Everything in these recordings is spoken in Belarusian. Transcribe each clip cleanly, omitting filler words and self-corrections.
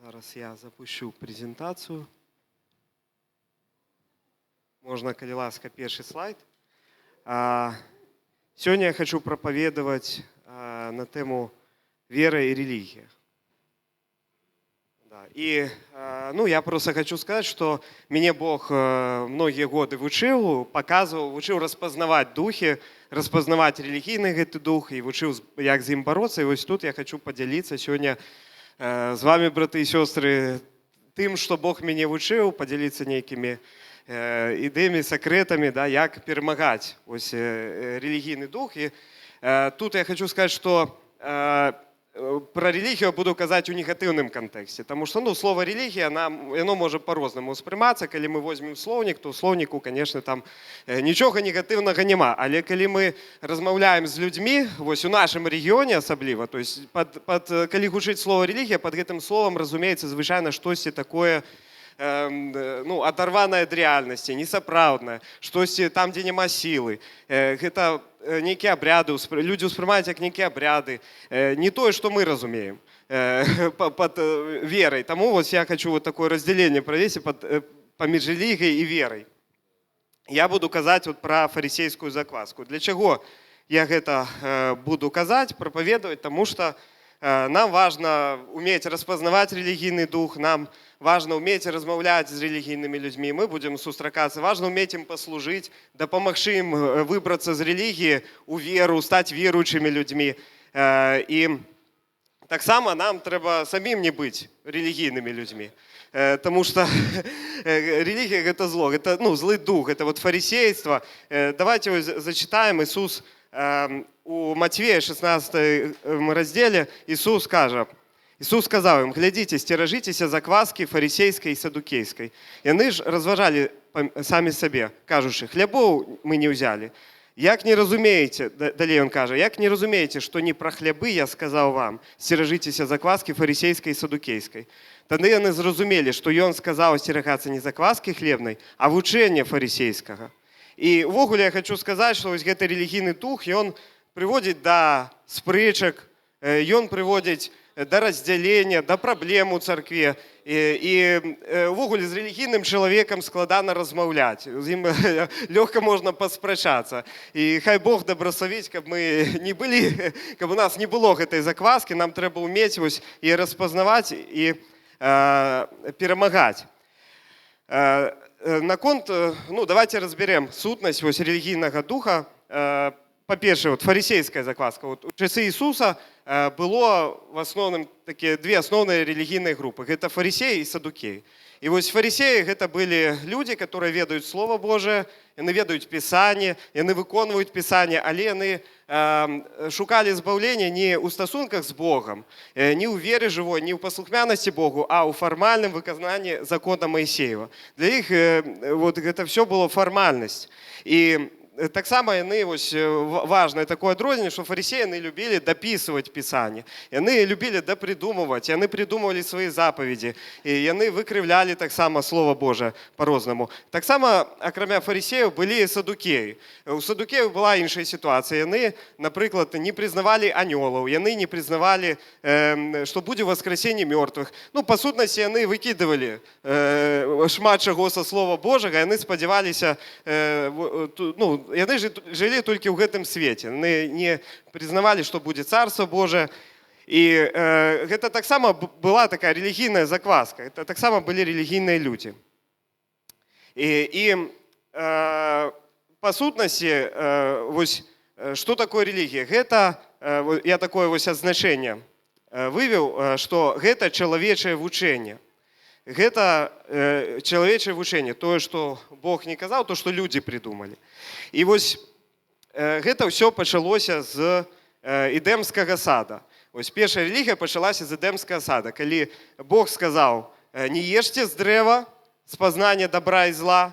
Зараз я запущу презентацию. Можно, коли ласка, первый слайд. Сегодня я хочу проповедовать на тему вера и религия. И я просто хочу сказать, что меня Бог многие годы учил, показывал, учил распознавать духи, распознавать религийный этот дух, и учил, как с ним бороться. И вот тут я хочу поделиться сегодня с вами, браты и сестры, тем, что Бог меня учил, поделиться некими ідеями, секретами, да, як перемагати ось релігійний дух. І тут я хочу сказати, що про релігію буду казати у негативному контексті, тому що слово релігія, воно може по-разному сприйматися. Коли ми візьмемо словник, то в словнику, звісно, там нічого негативного нема. Але коли ми розмовляємо з людьми, ось у нашому регіоні особливо, то есть коли гучить слово релігія, під цим словом, розуміється, звичайно, щось таке, оторванное от реальности, несоправдное, что там, где нема силы. Это некие обряды, люди воспринимают как некие обряды, не то, что мы разумеем под верой. Тому вот я хочу вот такое разделение провести поміж религией и верой. Я буду казать вот про фарисейскую закваску. Для чего я это буду казать, проповедовать? Потому что нам важно уметь распознавать религийный дух, нам важно уметь размовлять с религийными людьми, мы будем сустракаться, важно уметь им послужить, допомогши им выбраться из религии у веру, стать верующими людьми. И так само нам треба самим не быть религийными людьми, потому что религия – это зло, это злый дух, это вот фарисейство. Давайте его зачитаем. Иисус у Матвея 16 разделе, Иисус сказав им: «Глядите, стережитеся закваски фарисейской и садукейской». И они ж розважали самі себе, кажучи: «Хлябов мы не взяли». Як не разумеете, далее он каже, як не разумеете, что не про хлябы я сказал вам, стережитеся закваски фарисейской и садукейской. Тоді вони зрозуміли, що він сказав остерігатися не закваски хлебной, а вучення фарисейского. І ввогуле я хочу сказати, що ось цей релігійний дух, він приводить до спричок, він приводить до разделения, до проблем у церкви. И ввогуле с религийным человеком складано размовлять. С ним легко можно посперечаться. И хай Бог добросовіть, щоб ми не були, щоб у нас не було этой закваски, нам треба уметь ось і розпознавати, і перемагати. Давайте разберем сутність ось релігійного духа. По-перше, вот фарисейская закваска. Вот у часы Иисуса было в основном такие две основные религийные группы. Это фарисеи и садукеи. И вот фарисеи это были люди, которые ведают Слово Божие, они ведают Писание, они выконывают Писание, але они шукали избавления не у стосунках с Богом, не у вере живой, не у послухмяности Богу, а у формальном выконании закона Моисеева. Для них вот это все было формальность. И так само ось важне таке відрознення, що фарисеї не любили дописувати Писання. Вони любили допридумувати, вони придумували свої заповіді, і вони викривляли так само Слово Боже по-разному. Так само, окрім фарисеїв, були садукеї. У садукеїв була інша ситуація. Вони, наприклад, не признавали ангелів, вони не признавали, що буде воскресіння мертвих. По сутності, вони викидували шмат чого со Слова Божого, і вони сподівалися, и они жили только в этом свете. Они не признавали, что будет Царство Божие. И это так само была такая религийная закваска. Это так само были религийные люди. И по сутности, что такое религия? Это, я такое означение вывел, что это человечее вучение. Это человечее вучение, то, что Бог не казал, то, что люди придумали. И ось это все почалося з Едемського сада. Ось перша релігія почалася з Едемського сада, коли Бог сказав: не ешьте з дерева з познання добра і зла.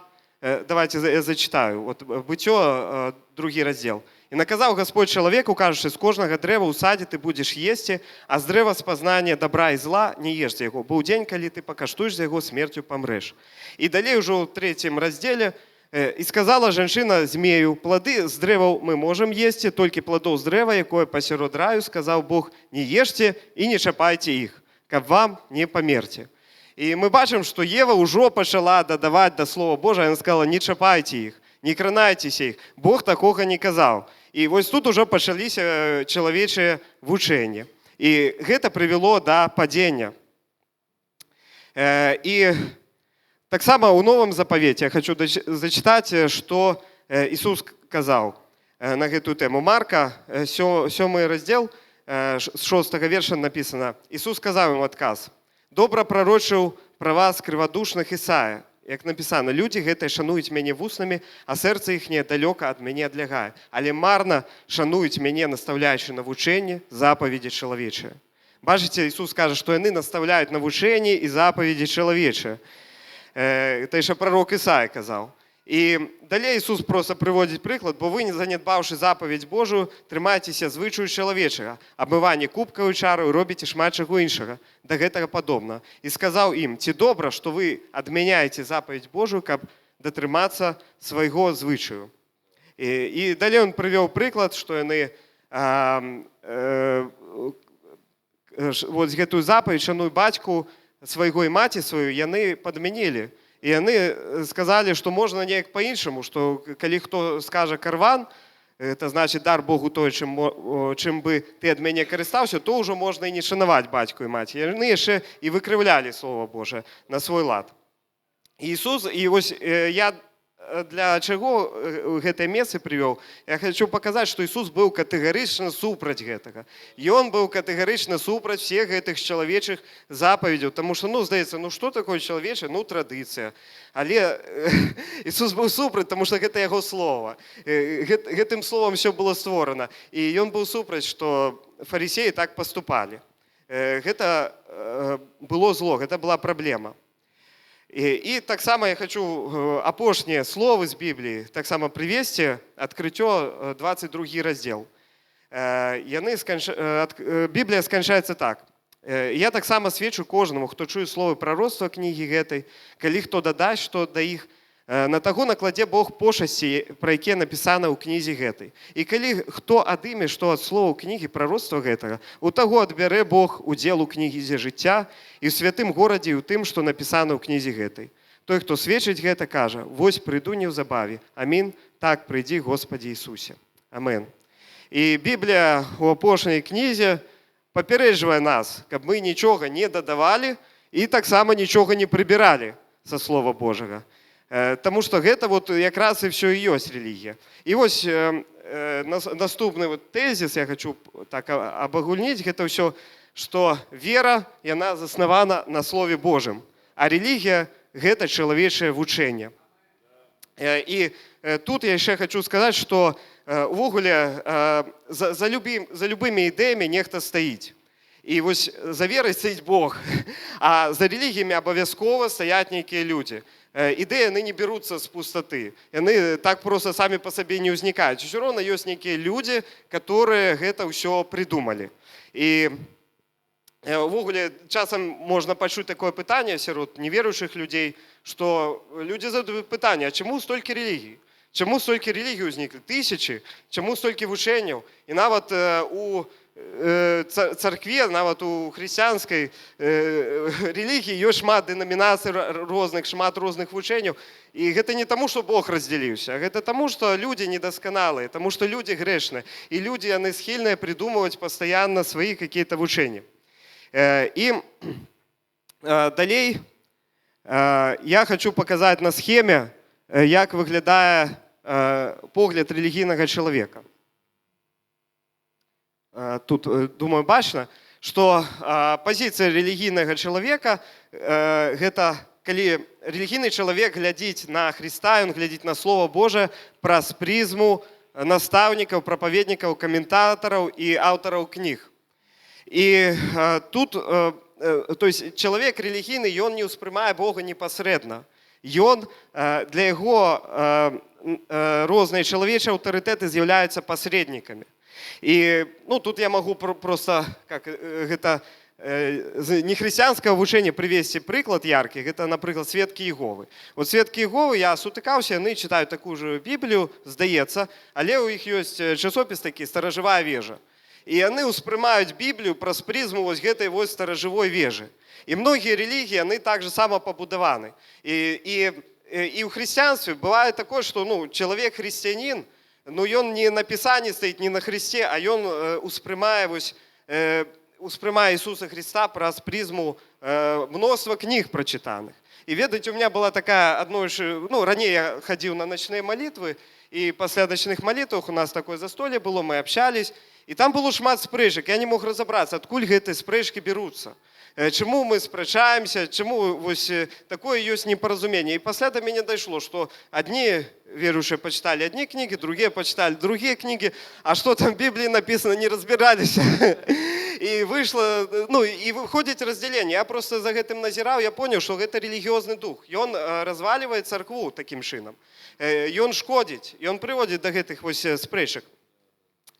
Давайте я зачитаю. Вот Бытие, другий розділ. «И наказал Господь человеку, кажучи, с кожного древа у саді ти будеш їсти, а з дерева з познання добра і зла не ешьте його, бо у день, коли ти покаштуєш за його, смертю помреш». И далее уже в третьем разделе: «И сказала женщина змею: плоды с древа мы можем есть, только плодов с древа, якое посеред раю, сказал Бог, не ешьте и не чапайте их. каб вам не памерці. І ми бачимо, що Єва ўжо пачала дадаваць да Слова Божа, яна сказала, не чапайце іх, не кранайцеся іх, Бог такога не казаў. І вось тут ужо пачаліся чалавечыя вучэнні. І гэта прывяло да падзення. І таксама ў Новым Запавеце я хочу зачытаць, што Ісус казаў на гэтую тэму. Марка, 7 раздзел, з 6 верша напісана. Ісус сказаў ім адказ. Добра прарочыў пра вас крывадушных Ісая. Як напісана, людзі гэтыя шануюць мяне вуснамі, а сэрца іхняе далёка ад мяне адлягае. Але марна шануюць мяне, настаўляючы на вучэнні, запаведзі чалавечыя. Бачыце, Ісус кажа, што яны настаўляюць на вучэнні і запаведзі чалавечыя. Это яшчэ прарок Ісая казаў. І далей Ісус проста прыводзіць прыклад, бо вы, не занядбаўшы запаведь Божую, трымайцеся звычаю чалавечага, абмыванне кубкаю чару, робіце шмат чаго іншага, да гэтага падобна. І сказаў ім, ці добра, што вы адмяняеце запаведь Божую, каб датрымацца свайго звычаю. І далей ён прывёў прыклад, што яны гэтую запаведь, шануй бацьку свайго і маці сваю, яны падмянілі. І яны сказалі, што можна неяк па-іншаму, што калі хто скажа карван, это значыць дар Богу той, чым бы ты ад мяне карыстаўся, то ўжо можна і не шанаваць бацьку і маці. Яны яшчэ і выкрыўлялі Слова Божае на свой лад. Ісус, і вось я для чаго гэтае месца прывёў? Я хочу паказаць, што Ісус быў катэгарычна супраць гэтага. Ён быў катэгарычна супраць всех гэтых чалавечых запаведзяў, таму што, здаецца, што такое чалавечае? Традыцыя. Але Ісус быў супраць, таму што гэта яго слова. Гэтым словам все было створана. І ён быў супраць, што фарысеі так паступалі. Гэта было зло, гэта была праблема. І таксама я хочу апошнія словы з Бібліі таксама прывесці, адкрыццё 22 раздзел. Біблія сканчаецца так. Я таксама сведчу кожнаму, хто чуе словы прароцтва кнігі гэтай, калі хто дадасць што да іх, на таго накладзе Бог пошасці, пра якія напісана ў кнізе гэтай. І калі хто адыме што ад словаў кнігі прароцтва гэтага, у таго адбярэ Бог удзел у кнізе жыцця і ў святым горадзе і ў тым, што напісана ў кнізе гэтай. Той, хто сведчыць гэта, кажа, вось прыйду неўзабаве. Амін. Так прыйдзі, Господі Ісусе. Амен. І Біблія ў апошняй кнізе папярэджвае нас, каб мы нічога не дадавалі і таксама нічога не прыбіралі са Слова Божага. Таму што гэта якраз і ўсё і ёсць рэлігія. І вось наступны тэзіс я хочу так абагульніць, гэта ўсё, што вера, яна заснавана на Слове Божым, а рэлігія – гэта чалавечае вучэнне. І тут я яшчэ хочу сказаць, што увогуле за любымі ідэямі нехта стаіць. І вось за верай стаіць Бог, а за рэлігіямі абавязкова стаяць нейкія людзі. Ідэі яны не бяруцца з пустаты. Яны так проста самі па сабе не ўзнікаюць. Усё роўна ёсць нейкія людзі, которые гэта ўсё прыдумалі. І увогуле часам можна пачуць такое пытанне сярод неверуючых людзей, што людзі задаюць пытанне, а чаму столькі рэлігій? Чаму столькі рэлігій узніклі? Тысячы? Чаму столькі вучэнняў? І нават у царкве, нават у хрысціянскай рэлігіі ёсць шмат дэнамінацый розных, шмат розных вучэнняў. І гэта не таму, што Бог раздзяліўся, а гэта таму, што людзі недасканалыя, таму што людзі грэшныя. І людзі, яны схільныя прыдумваць пастаянна свае какие-то вучэнні. І далей я хочу паказаць на схеме, як выглядае погляд рэлігійнага чалавека. Тут, думаю, бачна, што пазіцыя рэлігійнага чалавека гэта калі рэлігійны чалавек глядзіць на Хрыста, ён глядзіць на Слова Божае праз прызму настаўнікаў, прапаведнікаў, каментатараў і аўтараў кніг. І тут, то есть чалавек рэлігійны, ён не ўспрымае Бога непасрэдна. Ён, для яго розныя чалавечыя аўтарытэты з'яўляюцца пасрэднікамі. І тут я магу проста гэта з нехрысціянскага вучэння прывесці прыклад яркі, гэта, напрыклад, сведкі Іговы. Вот сведкі Іговы, я сутыкаўся, яны чытаюць такую ж Біблію, здаецца, але ў іх ёсць часопіс такі «Старажывая вежа». І яны ўспрымаюць Біблію праз прызму вось гэтай вось старажывой вежы. І многія рэлігіі, яны так же само пабудаваны. І ў хрысціянстве бывае такое, што чалавек хрысціянін, ён не на Пісанні стаіць, не на Хрысце, а ён успрымае Ісуса Христа праз прызму мноства кніг прачытаных. І ведаеце, у меня была такая раней я хадзіў на ночные молитвы, і пасля ночных молитвах у нас такое застолье было, мы общались, і там было шмат спрэчак, я не мог разобрацца, адкуль гэтыя спрэчкі беруцца. Чаму мы спрачаемся, чаму вось такое ёсць непаразуменне. І пасля до мяне дайшло, што адні верующие почитали одни книги, другие почитали другие книги, а что там в Библии написано, не разбирались. И вышло, и выходит разделение. Я просто за этим назирал, я понял, что это религиозный дух. И он разваливает церкву таким чином. И он шкодит, и он приводит до этих вот спрэчак.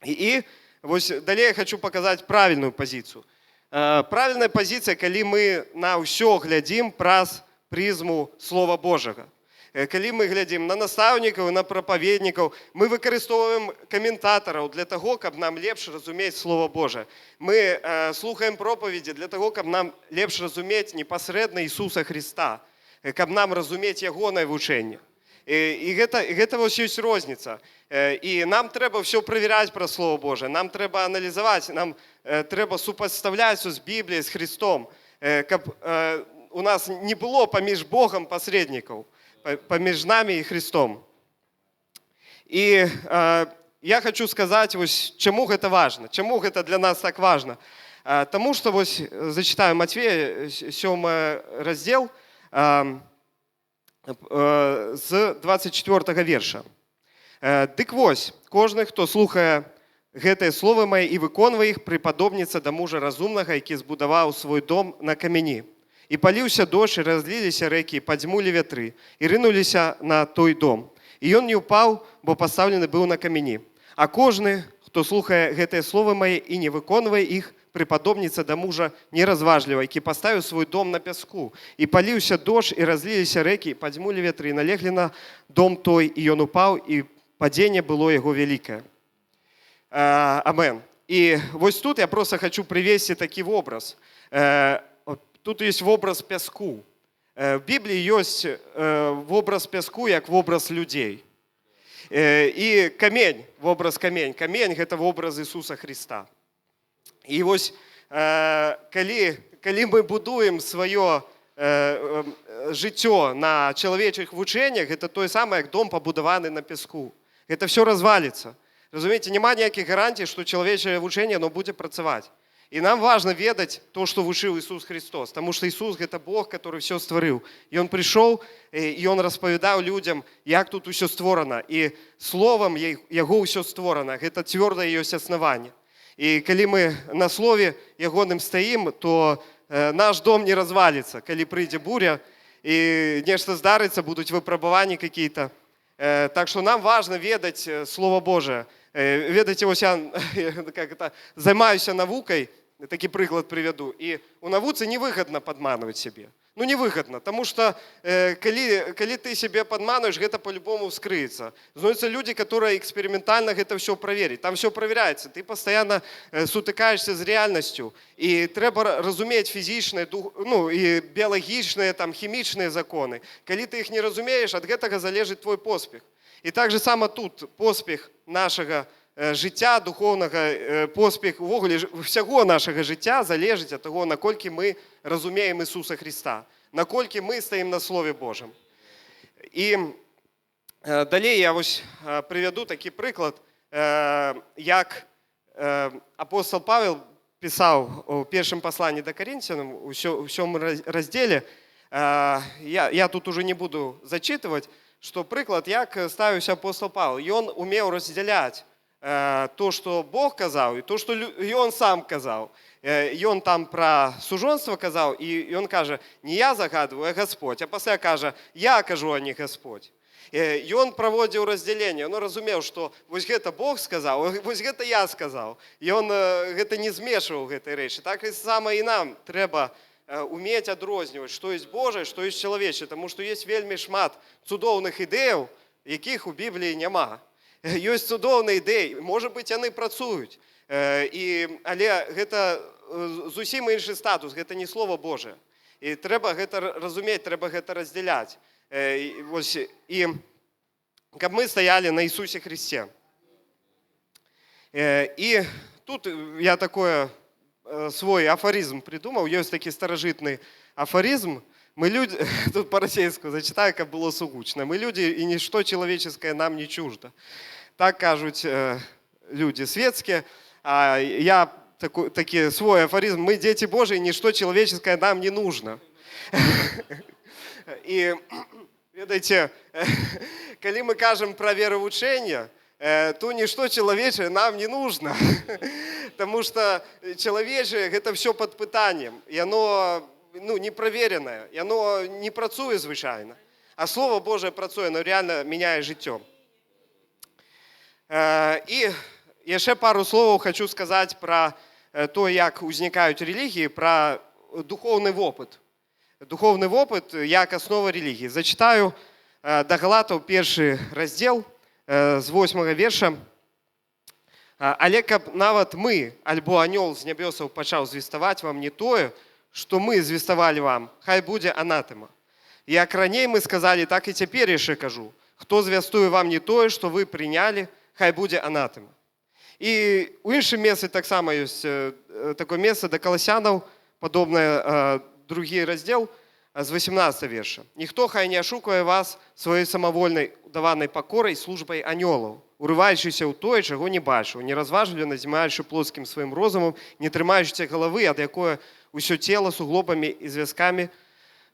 И вот далее я хочу показать правильную позицию. Правильная позиция, когда мы на все глядим праз призму Слова Божьего. Калі мы глядзім на настаўнікаў, на прапаведнікаў, мы выкарыстоўваем каментатараў для таго, каб нам лепш разумець Слова Божие. Мы слухаем пропаведзі для таго, каб нам лепш разумець непасрэдна Ісуса Христа, каб нам разумець ягонае вучэнне. І гэта вось ёсць розніца. І нам трэба ўсё правяраць пра Слово Божие, нам трэба аналізаваць, нам трэба супадставляць з Бібліяй, з Христом, каб у нас не было паміж Богом пасрэднікаў, паміж нами и Христом. И я хочу сказать, вось, чему это важно, чему это для нас так важно. Тому что, вось, зачитаю Матвея, 7 раздел, з 24 верша. «Дык вось, кожны, хто слухае гэтыя словы мае і выконвае іх, прыпадобніцца да мужа разумнага, які збудаваў свой дом на камені. І паліўся дождж, і разліліся рэкі, і падзьмулі вятры, і рынуліся на той дом. І ён не ўпаў, бо пастаўлены быў на камені. А кожны, хто слухае гэтыя словы мае і не выконвае іх, прыпадобніцца да мужа неразважліва, які паставіў свой дом на пяску. І паліўся дождж, і разліліся рэкі, і падзьмулі вятры, і налеглі на дом той, і ён упаў, і падзенне было яго вялікае». Амен. І вось тут я просто хочу привести такі образ. Тут есть образ пяску. В Библии есть образ пяску, как образ людей. И камень, образ камень. Камень – это образ Иисуса Христа. И вот, коли мы будуем свое життя на человечих вучениях, это то самое, как дом побудованный на песку. Это все развалится. Разумеете, нема ніяких гарантий, что человеческое вучение будет працаваць. И нам важно ведать то, что вучил Иисус Христос, потому что Иисус – это Бог, который все створил. И Он пришел, и Он расповедал людям, как тут все створено. И словом Его все створено. Это твердое есть основание. И когда мы на слове Ягоным стоим, то наш дом не развалится. Когда придет буря, и нечто здарится, будут выпробования какие-то. Так что нам важно ведать Слово Божие. Ведать его, займаюся наукой, такий приклад приведу. И у навуцы невыгодно подманывать себе. Ну, невыгодно, потому что, коли ты себе подманываешь, это по-любому вскрыется. Знаются люди, которые экспериментально это все проверят. Там все проверяется. Ты постоянно сутыкаешься с реальностью. И треба разуметь физичные, и биологичные, там, химичные законы. Коли ты их не разумеешь, от этого залежит твой поспех. І так же само тут поспіх нашого життя, духовного поспіх, всього нашого життя залежить від того, накольки ми розуміємо Ісуса Христа, накольки ми стоїмо на Слові Божому. І далі я ось приведу такий приклад, як апостол Павел писав у першому посланні до Коринфянам, у 7 розділі, я тут уже не буду зачитувати, что приклад, як ставився апостол Павел. И он умел разделять то, что Бог казал, и то, что и он сам казал. И он там про сужонство казал, и он каже, не я загадываю, а Господь. А после каже, я кажу, а не Господь. И он проводил разделение. Он разумел, что вот это Бог сказал, вот это я сказал. И он это не змешивал в этой речи. Так и само и нам треба уметь адрозніваць, што ёсць Божае, што ёсць чалавечае, таму што ёсць вельмі шмат цудоўных ідэяў, якіх у Бібліі няма. ёсць цудоўныя ідэі, можа быць, яны працуюць. Але гэта зусім іншы статус, гэта не Слова Божае. І трэба гэта разумець, трэба гэта раздзяляць. І каб мы стаялі на Ісусе Христе. І тут я такое свой афоризм придумал. Есть такий старожитный афоризм. Мы люди, тут по-российски зачитаю, как было сугучно. Мы люди, и ничто человеческое нам не чуждо. Так кажут люди светские. А я такой свой афоризм. Мы дети Божии, ничто человеческое нам не нужно. И, видите, когда мы кажем про вероучение, то ничто человечее нам не нужно. Потому что человечее – это все под пытанием. И оно непроверенное. И оно не працує, звичайно. А Слово Божие працує, оно реально меняет життя. І ще пару слов хочу сказати про то, як возникають релігії, про духовний опит. Духовний опит як основа релігії. Зачитаю до Галатів 1 розділ, з 8 вірша. Але каб нават мы, альбо анёл з нябёсаў пачаў звеставаць вам не тое, што мы звеставалі вам, хай будзе анатэма. Як раней мы сказалі, так і цяпер яшчэ кажу. Хто звястуе вам не тое, што вы прынялі, хай будзе анатэма. І ў іншым месцы таксама ёсць такое месца да Каласянаў, падобнае другі раздзел, з 18 вірша. Ніхто хай не ашукае вас сваёй самавольнай удаванай пакорай службай анёлаў, урываючыся ў тое, чаго не бачыў, неразважліва назімаючы плоскім сваім розумам, не трымаючыся галавы, ад якое ўсё цела суглобамі і звязкамі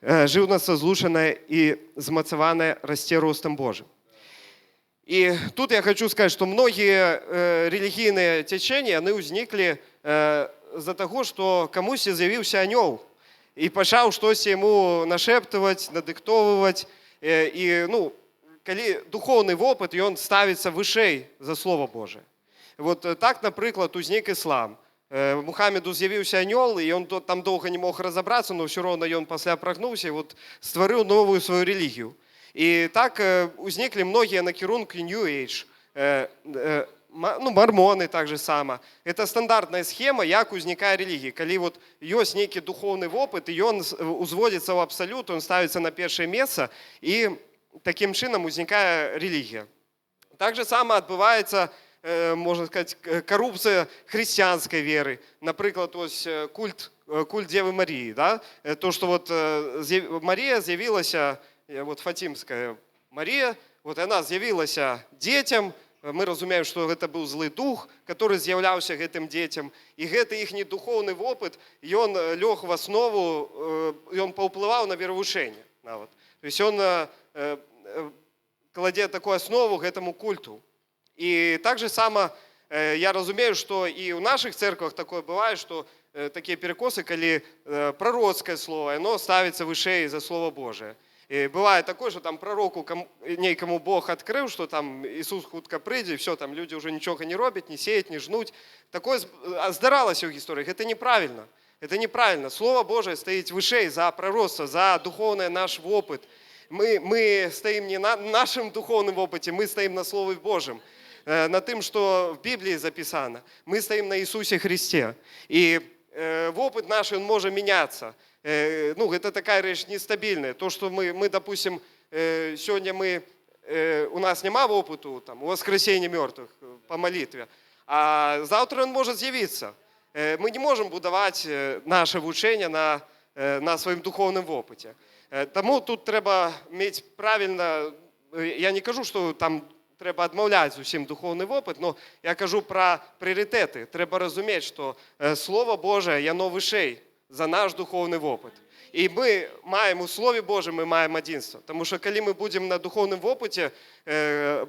жыўнасца злучанае і змацаванае расце ростам Божым. І тут я хочу сказаць, што многія рэлігійныя цячэнні, яны ўзніклі з-за таго, што камусьці з'явіўся анёл і пачаў штосьці яму нашэптаваць, надыктоўваць. І, калі духоўны вопыт, ён ставіцца вышэй за Слово Божие. Вот так, напрыклад, узнік іслам. Мухаммеду з'явіўся анёл, і ён там доўга не мог разабрацца, но ўсё роўна ён пасля прагнуўся і стварыў новую сваю рэлігію. І так узніклі многія накірункі New Age, мармоны так же само. Это стандартная схема, як узнікае рэлігія. Калі ёсць нейкі духоўны вопыт, і ён узводзіцца ў абсалют, он ставіцца на першае месца, і таким чынам узнікае рэлігія. Так же само адбываецца, можна сказаць, карупцыя хрысціянскай веры. Напрыклад, культ Девы Марии. Да? То, што Марія з'явілася, Фатімская Марія, яна з'явілася дзецям. Мы разумеем, што гэта быў злы дух, который з'яўляўся гэтым дзецям. І гэты іхні духоўны вопыт, ён лёг в аснову, ён паўплываў на веравучэнне нават. То есть он кладе такую основу гэтаму культу. И так же само я разумею, что и в наших церквах такое бывает, что такие перекосы, коли пророцкое слово, оно ставится вышей за Слово Божие. И бывает такое, что там пророку некому Бог открыл, что там Иисус хутка прыйдзе, все, там люди уже ничего не робят, не сеять, не жнуть. Такое здаралось в историях. Это неправильно. Это неправильно. Слово Божие стоит вышей за пророцтво, за духовный наш опыт. Мы стоим не на нашем духовном опыте, мы стоим на Слове Божьем. На тым, что в Библии записано. Мы стоим на Иисусе Христе. И опыт наш, он может меняться. Это такая вещь нестабильная. То, что мы допустим, сегодня у нас нема опыту, там, воскресения мертвых по молитве, а завтра он может з'явиться. Мы не можем будовать наше учение на своем духовном опыте. Тому тут треба иметь правильно, я не кажу, что там треба адмаўляць усім духовны опыт, но я кажу про прыярытэты. Трэба разумець, што Слово Божие, яно вышэй за наш духовный опыт. И мы маем у Слове Божьем, мы маем адзінства. Потому что калі мы будем на духовном опыте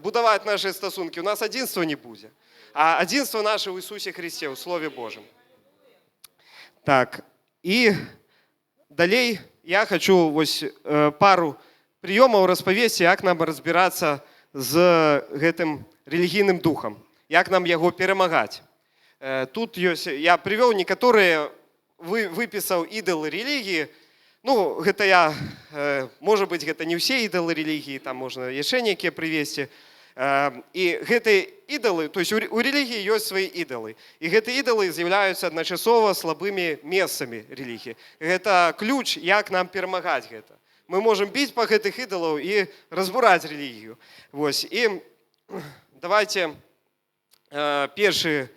будовать наши стасунки, у нас адзінства не будет. А адзінства наше в Иисусе Христе, у Слове Божьем. Так, и далей я хочу пару прыёмаў распавесці, як нам разбирацца з гэтым рэлігійным духам, як нам яго перамагаць. Тут ёсць, я прывёў некаторыя, выпісаў ідалы рэлігіі. Гэта я, можа быць, гэта не ўсе ідалы рэлігіі, там можна яшчэ нейкія прывесці. І гэтыя ідалы, то есть у рэлігіі ёсць свае ідалы. І гэтыя ідалы з'яўляюцца адначасова слабымі месцамі рэлігіі. Гэта ключ, як нам перамагаць гэта. Мы можам біць па гэтых ідалаў і разбураць рэлігію. Вось. І давайте першы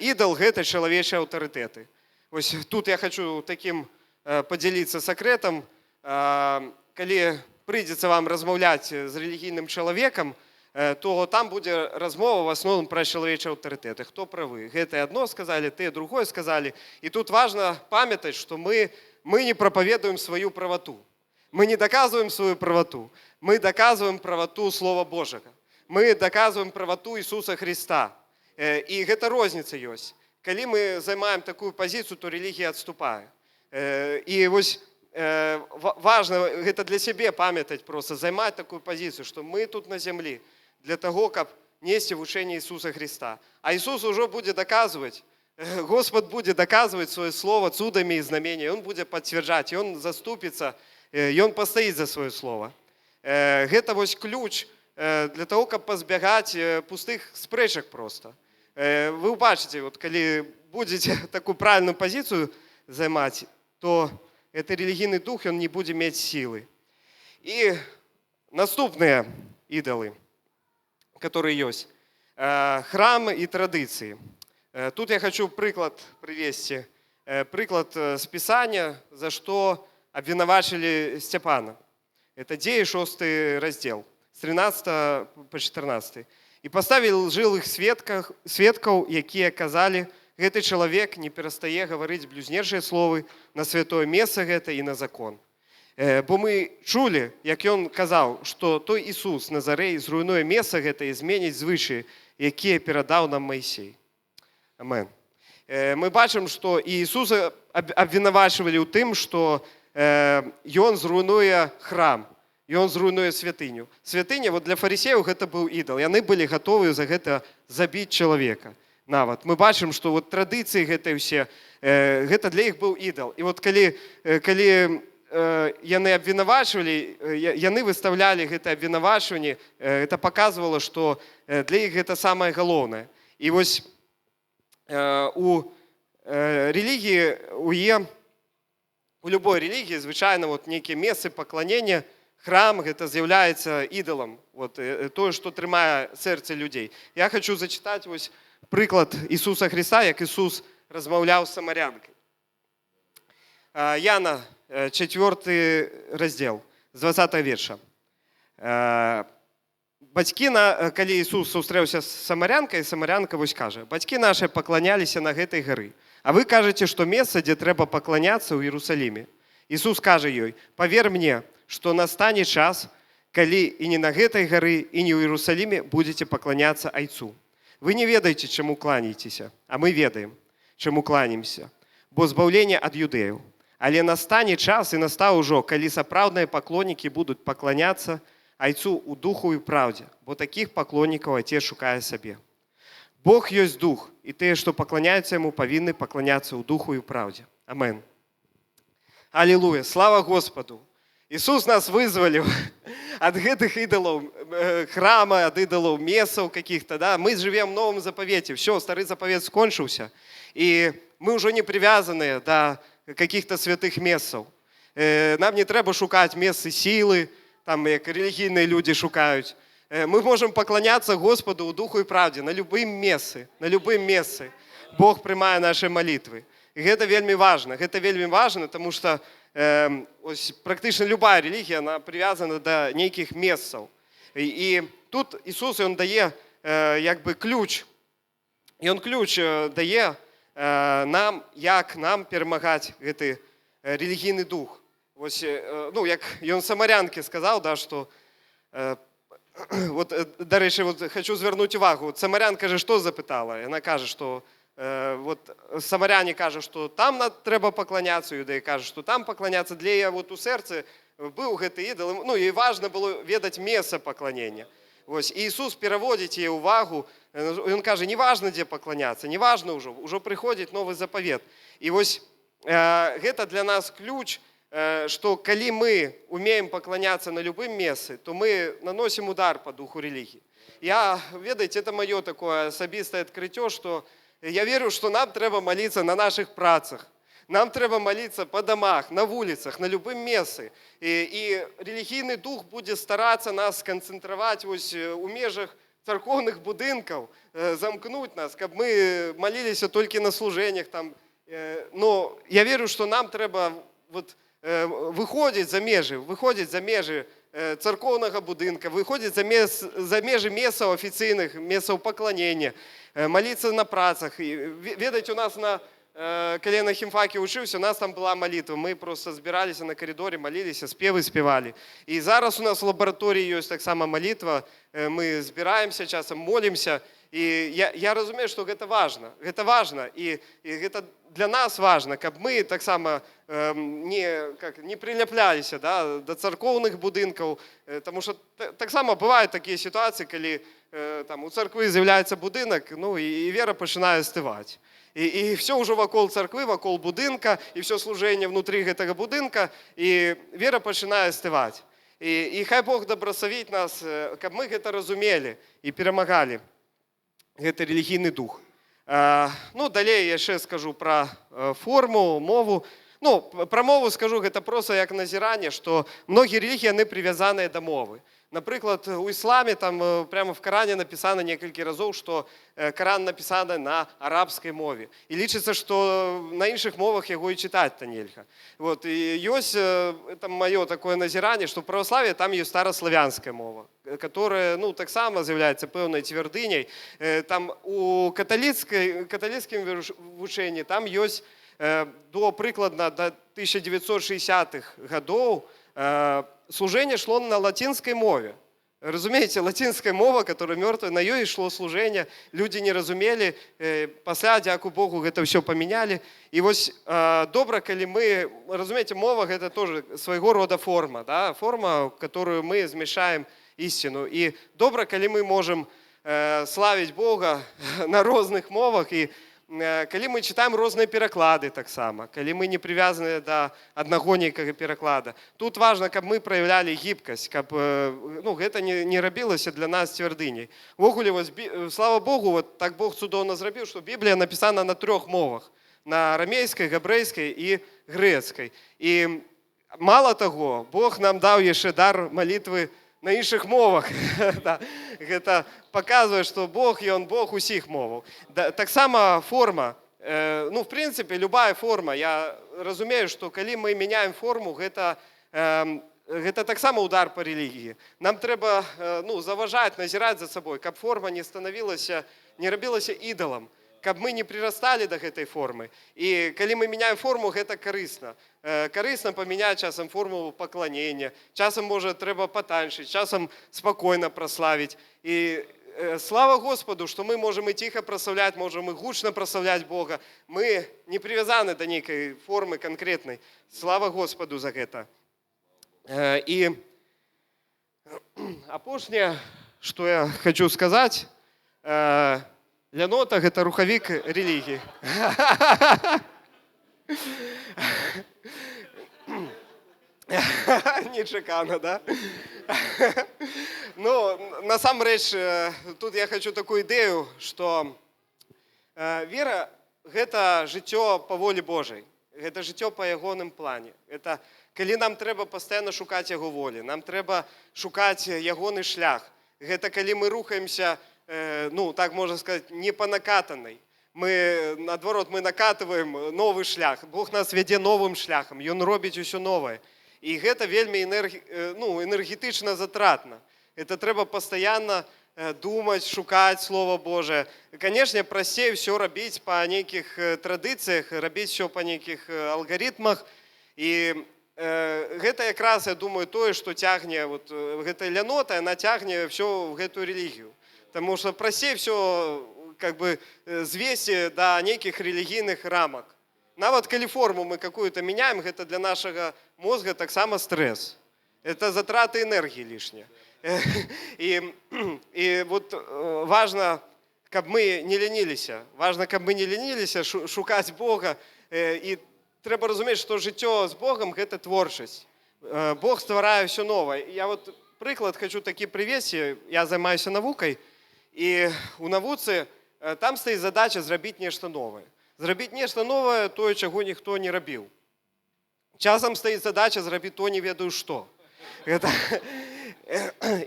ідал – гэта чалавечыя аўтарытэты. Вось тут я хочу таким падзяліцца сакрэтам. Калі прыйдзецца вам размаўляць з рэлігійным чалавекам, то там будзе размова в асноўным пра чалавечыя аўтарытэты. Хто правы? Гэтыя адно сказалі, тыя другое сказалі. І тут важна памятаць, што мы не прапаведуем сваю правату. Мы не доказываем свою правоту. Мы доказываем правоту Слова Божьего. Мы доказываем правоту Иисуса Христа. И гэта розніца ёсць. Калі мы займаем такую пазіцыю, то рэлігія адступае. І вось важна гэта для сябе памятаць просто, займаць такую пазіцыю, што мы тут на зямлі для того, каб несці вучэнне Ісуса Христа. А Ісус ужо будзе даказваць, Господ будзе даказваць свое слово цудамі і знамениями, Он будзе пацвярджаць, Он заступіцца, Ён пастаіць за свое слово. Гэта вось ключ для того, каб пазбягаць пустых спрэчак просто. Вы ўбачыце, вот, калі будзеце такую правильную пазіцыю займаць, то этот религийный дух, он не будет иметь силы. И наступные идолы, которые есть. Храмы и традиции. Тут я хочу приклад привести. Приклад с Писания, за что обвинувачили Степана. Это Деи 6 раздел, с 13 по 14. «И поставил лживых сведков, якія казали, гэты чалавек не перастае гаварыць блюзнерчыя словы на святое месца гэта і на закон. Бо мы чулі, як ён казаў, што той Ісус Назарэй зруйнуе месца гэта і зменіць звычаі, якія перадаў нам Маісей». Амен. Мы бачым, што і Ісуса абвінавачвалі ў тым, што ён зруйнуе храм, ён зруйнуе святыню. Святыня вот для фарысеяў гэта быў ідал. Яны былі гатовы за гэта забіць чалавека. Нават. Мы бачым, што вот традыцыі гэтыя ўсе, гэта для іх быў ідал. І вот калі яны абвінавачвалі, яны выставлялі гэта абвінавачванне, гэта паказвала, што для іх гэта самае галоўнае. І вось у рэлігіі, у любой рэлігіі, звычайна, вот нейкія месцы пакланення, храм гэта з'яўляецца ідалам, вот, тое, што трымае сэрцы людзей. Я хочу зачытаць вось приклад Ісуса Христа, як Ісус размаўляў з самарянкай. Яна, 4 раздел, з 20 верша. Бацькі, калі Ісус сустрэўся з самарянкай, самарянка вось кажа: «Бацькі нашы пакланяліся на гэтай гары, а вы кажаце, што месца, дзе трэба пакланяцца ў Іерусаліме». Ісус кажа ёй: «Павер мне, што настане час, калі і не на гэтай гары, і не ў Іерусаліме будзеце пакланяцца Айцу. Вы не ведаеце, чаму кланяецеся, а мы ведаем, чаму кланяемся, бо збаўленне ад юдэяў. Але настане час, і настаў ужо, калі сапраўдныя паклоннікі будуць пакланяцца Айцу ў духу і праўдзе, бо такіх паклоннікаў Отец шукае сабе. Бог ёсць дух, і тыя, што пакланяюцца Яму, павінны пакланяцца ў духу і праўдзе». Амен. Аллилуйя, слава Господу. Ісус нас вызваліў ад гэтых ідалаў храма, ад ідалаў месцаў каких-то. Да? Мы живем в Новом Заповете. Все, Старый Заповет скончился. И мы уже не привязаны до каких-то святых месцаў. Нам не трэба шукаць месцы силы, там, як релігійныя люди шукаюць. Мы можем пакланяцца Господу ў духу і правде на любым месцы, Бог прымае наши молитвы. И гэта вельмі важно. Гэта вельмі важно, потому что практически любая религия, она привязана до нейких месцаў. И тут Ісус, Он дае як бы ключ. И Он ключ дае нам, як нам перамагаць гэты релігійны дух. Вось, ну, як ён самарянке сказал, да, что вот, дарэчы, вот хочу звярнуць увагу. Вот самарянка же что запытала? Она кажа, что вот самаряне кажа, что там трэба пакланяцца, юдэі кажа, что там пакланяцца. Для яе вот у сэрцы быў гэты ідол, ну і важна было ведаць месца пакланення. Вось, і Ісус пераводзіць яе увагу, ён кажа, не важна, дзе пакланяцца, не важна ўжо прыходзіць новы запавет. І вось гэта для нас ключ што калі мы умеем пакланяцца на любым месцы, то мы наносім удар по духу рэлігіі. Я, ведаеце, это маё такое асабістае адкрыццё, што я верю, што нам трэба маліцца на нашых працах. Нам трэба маліцца па дамах, на вуліцах, на любым месцы. І рэлігійны дух будзе старацца нас сканцэнтраваць вось у межах царкоўных будынкаў, замкнуць нас, каб мы маліліся толькі на служэннях. Но я верю, што нам трэба выходзіць за межы царкоўнага будынка, выходзіць за межы месцаў афіцыйных, месцаў пакланення, маліцца на працах. Ведаеце, у нас калі я на хімфаке вучыўся, у нас там была малітва. Мы просто збіраліся на каридорі, маліліся, спевы спевалі. І зараз у нас в лабараторії ёсць таксама малітва. Мы збіраемся часам, молімся. І я разумею, што гэта важна. Гэта важна. І гэта для нас важна, каб мы таксама не приляпляліся да царкоўных будынкаў. Таму што таксама бываюць такія сітуацыі, калі у царквы з'яўляецца будынак, і вера пачынае астываць. І все ўжо вакол царквы, вакол будынка, і все служэнне внутры гэтага будынка, і вера пачынае астываць. І хай Бог дабрасавіць нас, каб мы гэта разумелі і перамагалі гэты рэлігійны дух. Далей яшчэ скажу пра форму, мову. Пра мову скажу, гэта проста як назіранне, што многія рэлігіі, яны прывязаныя да мовы. Напрыклад, у ісламе там прямо в Коране написано некалькі разоў, што Коран написаны на арабскай мове. І лічыцца, што на іншых мовах яго і чытаць-то нельга. І ёсць там маё такое назіранне, што ў праваславе там ёсць стараславянская мова, которая таксама з'яўляецца пэўнай цвярдыняй. Там у каталіцкім вучэнні там ёсць прыкладна до 1960-х гадоў служение шло на латинской мове. Разумеете, латинская мова, которая мертвая, на ёй шло служение, люди не разумели, пасля, дзякуй Богу, гэта все поменяли. И вось добра, калі мы, разумеете, мова гэта тоже свайго рода форма, да? Форма, в которую мы змешаем истину. И добра, калі мы можем славить Бога на розных мовах, и калі мы читаем розныя пераклады таксама, калі мы не привязаны да аднаго нейкага пераклада. Тут важна, каб мы праявлялі гібкасць, каб гэта не рабілася для нас цвярдыняй. Увогуле, слава Богу, так Бог цудоўна зрабіў, што Біблія напісана на 3 мовах: на арамейскай, габрэйскай і грэцкай. І мала таго, Бог нам даў яшчэ дар малітвы на іншых мовах. Гэта паказвае, што Бог, ён Бог усіх моваў. Таксама форма, в прынцыпе, любая форма. Я разумею, што калі мы мяняем форму, гэта таксама удар па рэлігіі. Нам трэба заважаць, назіраць за сабой, каб форма не рабілася ідалам, каб мы не прырасталі да гэтай формы. І калі мы мяняем форму, гэта карысна. Карысна памяняць часам форму пакланення, часам, можа, трэба патанчыць, часам спакойна праславіць. І слава Господу, што мы можам і ціха праславляць, можам і гучна праславляць Бога. Мы не прывязаны да нейкай формы канкрэтнай. Слава Господу за гэта. І апошняе, што я хочу сказаць, лянота – гэта рухавік рэлігіі. Нечакана, да? Насамрэч, тут я хочу такую ідэю, што вера – гэта жыццё па волі Божай, гэта жыццё па ягоным плане. Это калі нам трэба пастаянна шукаць яго волі, нам трэба шукаць ягоны шлях. Гэта калі мы рухаемся, так можна сказаць, не па накатанай. Наадварот, мы накатываем новы шлях. Бог нас вядзе новым шляхам, ён робіць усё новае. І гэта вельмі энергетычна затратна. Это трэба пастаянна думаць, шукаць Слова Божае. Канешне, прасцей ўсё рабіць па нейкіх традыцыях, рабіць усё па нейкіх алгарытмах. І гэта якраз, я думаю, тое, што цягне, гэта лянота, яна цягне ўсё в гэтую рэлігію. Таму што прасцей ўсё звесці да нейкіх рэлігійных рамак. Нават калі форму мы какую-то меняем, гэта для нашага мозга таксама стрэс. Это затраты энергии лишние. И важно, каб мы не леніліся. Важно, каб мы не леніліся шукаць Бога. І треба розуміти, що життя з Богом – це творчість. Бог створює все нове. Я от приклад хочу такий привести. Я займаюся наукою, і у науці там стоїть задача зробити нечто нове. Зробити нечто нове, то, чого ніхто не робив. Часом стоїть задача зробити то, не ведаю що.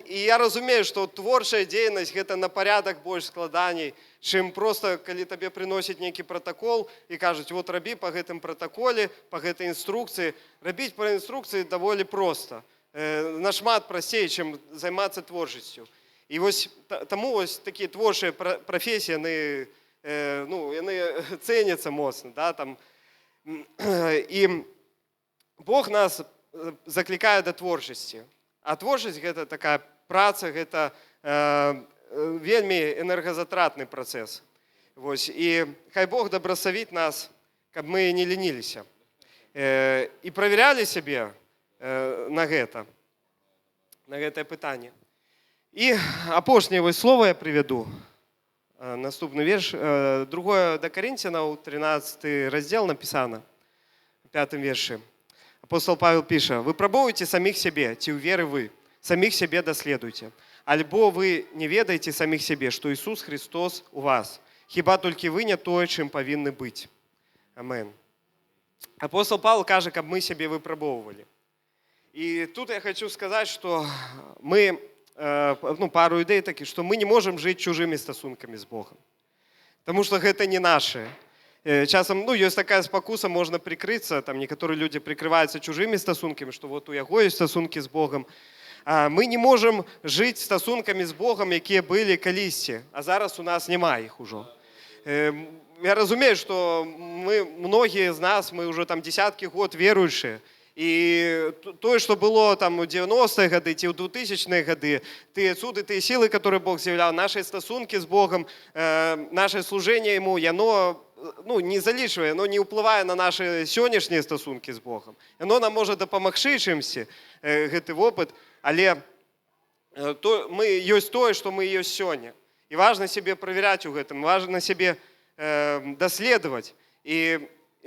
І я розумію, що творча діяльність – це на порядок більш складаний, чим просто, коли тобі приносять некий протокол і кажуть, от роби по цьому протоколі, по цій інструкції. Робити по інструкції доволі просто. Нашмат простіше, ніж займатися творчістю. І ось тому ось такі творчі професії, вони ціняться моцно. Да, там. І Бог нас закликає до творчості. А творчість – це така праця, це вельми енергозатратний процес. Ось. І хай Бог добросовіть нас, щоб ми не лінилися. І перевіряли себе на це питання. І опошнє слово я приведу. Наступний вірш. 2 до Коринтянам, 13 розділ написано, в 5 вірші. Апостол Павел пише: «Випробовуйте самих себе, ті віри ви, самих себе дослідуйте. Альбо ви не ведаєте самих себе, що Ісус Христос у вас. Хіба тільки ви не то, чим повинні бути». Амен. Апостол Павел каже, щоб ми себе випробовували. І тут я хочу сказати, що ми, пару ідей таких, що ми не можемо жити чужими стосунками з Богом. Тому що це не наше. Часом, есть такая спокуса, можно прикрыться, там некоторые люди прикрываются чужими стосунками, что вот у яго есть стосунки с Богом. Мы не можем жить стосунками с Богом, які були колись, а зараз у нас немає їх уже. Я розумію, що многие з нас, мы уже там десятки год віруючі, і то, що було там у 90-х годы, ті у 2000-х годы, ті суди, ті сили, які Бог з'являв, наші стосунки з Богом, наше служення Йому, воно не залишує, воно не впливає на наші сьогоднішні стосунки з Богом. Воно нам може допомогти чимось, цей опит, але є те, що ми є сьогодні. І важливо себе перевіряти у цьому, важливо себе досліджувати. І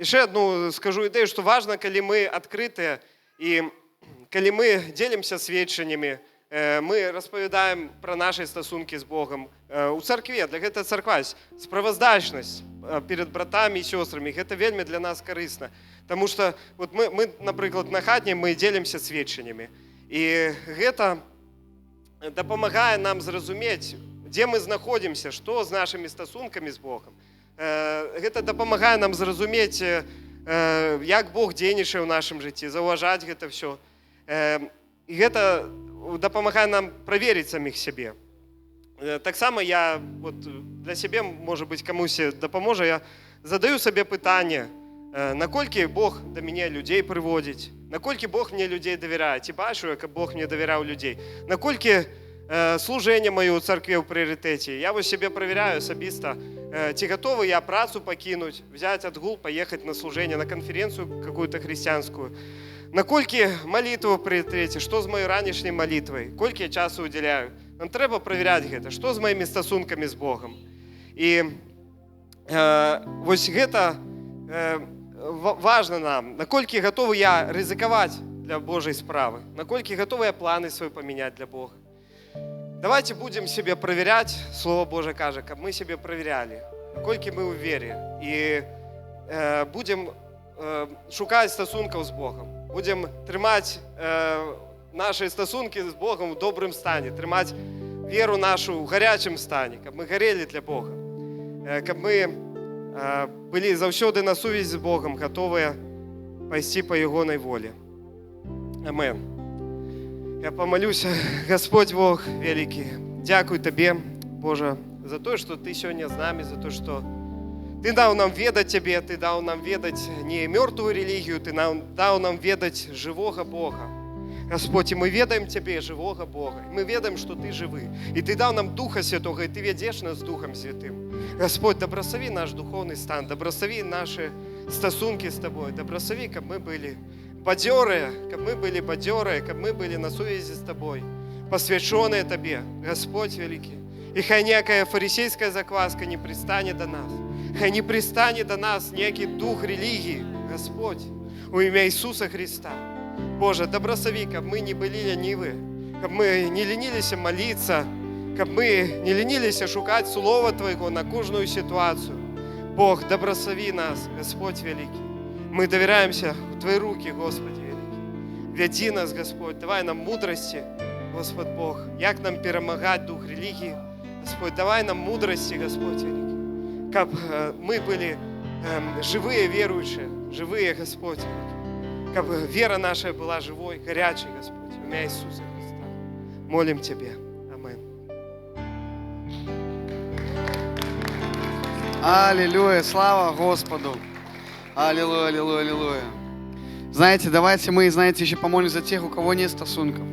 ще одну скажу ідею, що важливо, коли ми відкриті, і коли ми ділимося свідченнями, ми розповідаємо про наші стосунки з Богом. У церкві, для цього церква, справоздачність перед братами і сестрами, це вельми для нас корисно. Тому що от ми, наприклад, на хатні, ми ділимося свідченнями. І це допомагає нам зрозуміти, де ми знаходимося, що з нашими стосунками з Богом. Це допомагає нам зрозуміти, як Бог діє в нашому житті, зауважати це все. І це допомагає нам перевірити самих себе. Так само я для себе, може бути, комусь допоможе, я задаю собі питання, наскільки Бог до мене людей приводить, наскільки Бог мені людей довіряє. Ті бачу, як Бог мені довіряв людей. Наскільки служення моє у церкві в пріоритеті. Я ось себе перевіряю особисто, чи готовий я працю покинути, взяти відгул, поїхати на служення, на конференцію какую-то християнську. Наскільки молитва в пріоритеті, що з моєю ранішньою молитвою, скільки я часу уділяю. Нам треба перевіряти це, що з моїми стосунками з Богом. І ось це важливо нам, наскільки готовий я ризикувати для Божої справи, наскільки готовий я плани свої поміняти для Бога. Давайте будем себе проверять, Слово Божие каже, как мы себе проверяли, наскільки ми у вірі. І будемо шукати стосунків з Богом. Будемо тримати наші стосунки з Богом в доброму стані, тримати віру нашу в гарячому стані, щоб ми горіли для Бога, щоб ми були завжди на совість з Богом, готові пойти по Його волі. Амен. Я помолюся. Господь Бог великий, дякую Тобі, Боже, за те, що Ти сьогодні з нами, за те, що Ти дав нам ведать Тебе, Ти дав нам ведать не мертвую релігію, Ти дав нам ведать живого Бога. Господь, і ми ведаємо Тебе, живого Бога, і ми ведаємо, що Ти живий. І Ти дав нам Духа Святого, і Ти ведеш нас Духом Святим. Господь, добросови наш духовний стан, добросови наші стосунки з Тобою, добросови, щоб ми були бадьорые, как мы были бадьорые, как мы были на совести с Тобой, посвященные Тебе, Господь великий. И хай некая фарисейская закваска не пристанет до нас. Хай не пристанет до нас некий дух религии, Господь, у ім'я Ісуса Христа. Боже, да благослови, каб мы не были ленивы, каб мы не ленились молиться, каб мы не ленились шукать Слова Твоего на каждую ситуацию. Бог, да благослови нас, Господь великий. Мы доверяемся в Твои руки, Господи великий. Веди нас, Господь, давай нам мудрости, Господь Бог, як нам перемагать дух религии. Господь, давай нам мудрости, Господь великий, как мы были живые верующие, живые, Господь великий, как вера наша была живой, горячей, Господь, в имя Иисуса Христа. Молим Тебе. Аминь. Аллилуйя, слава Господу. Аллилуйя, аллилуйя, аллилуйя. Знаете, давайте мы, еще помолимся за тех, у кого нет стосунков,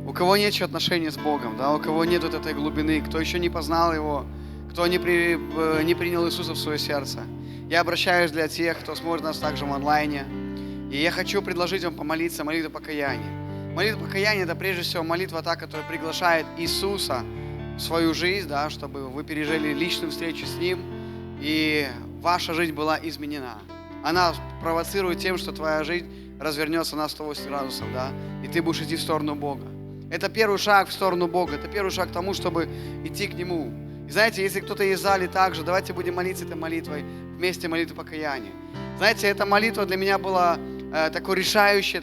у кого нет еще отношений с Богом, да, у кого нет вот этой глубины, кто еще не познал Его, кто не принял Иисуса в свое сердце. Я обращаюсь для тех, кто смотрит нас также в онлайне, и я хочу предложить вам помолиться молитву покаяния. Молитва покаяния – это прежде всего молитва та, которая приглашает Иисуса в свою жизнь, да, чтобы вы пережили личную встречу с Ним, и ваша жизнь была изменена. Она провоцирует тем, что твоя жизнь развернется на 180 градусов, да, и ты будешь идти в сторону Бога. Это первый шаг в сторону Бога, это первый шаг к тому, чтобы идти к Нему. И знаете, если кто-то есть в зале также, давайте будем молиться этой молитвой, вместе молитвы покаяния. Знаете, эта молитва для меня была такой решающей,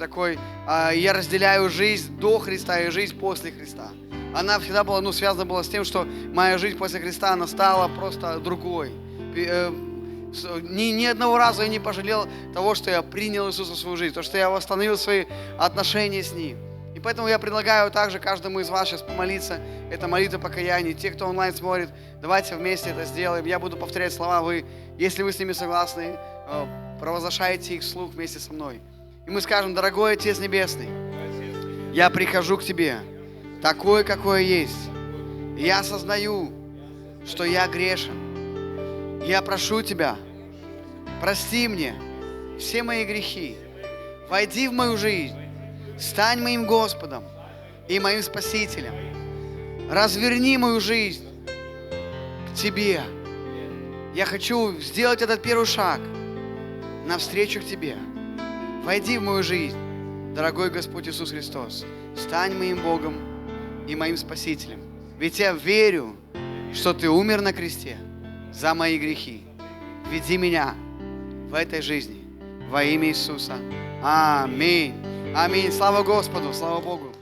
я разделяю жизнь до Христа и жизнь после Христа. Она всегда была, связана была с тем, что моя жизнь после Христа, она стала просто другой. Ни одного раза я не пожалел того, что я принял Иисуса в свою жизнь, то, что я восстановил свои отношения с Ним. И поэтому я предлагаю также каждому из вас сейчас помолиться. Это молитва покаяния. Те, кто онлайн смотрит, давайте вместе это сделаем. Я буду повторять слова. Если вы с ними согласны, провозглашайте их вслух вместе со мной. И мы скажем: дорогой Отец Небесный, я прихожу к Тебе, такой, какой я есть. И я осознаю, что я грешен. Я прошу Тебя, прости мне все мои грехи, войди в мою жизнь, стань моим Господом и моим Спасителем. Разверни мою жизнь к Тебе. Я хочу сделать этот первый шаг навстречу к Тебе. Войди в мою жизнь, дорогой Господь Иисус Христос. Стань моим Богом и моим Спасителем. Ведь я верю, что Ты умер на кресте за мои грехи. Веди меня в этой жизни во имя Иисуса. Аминь. Аминь. Слава Господу, слава Богу.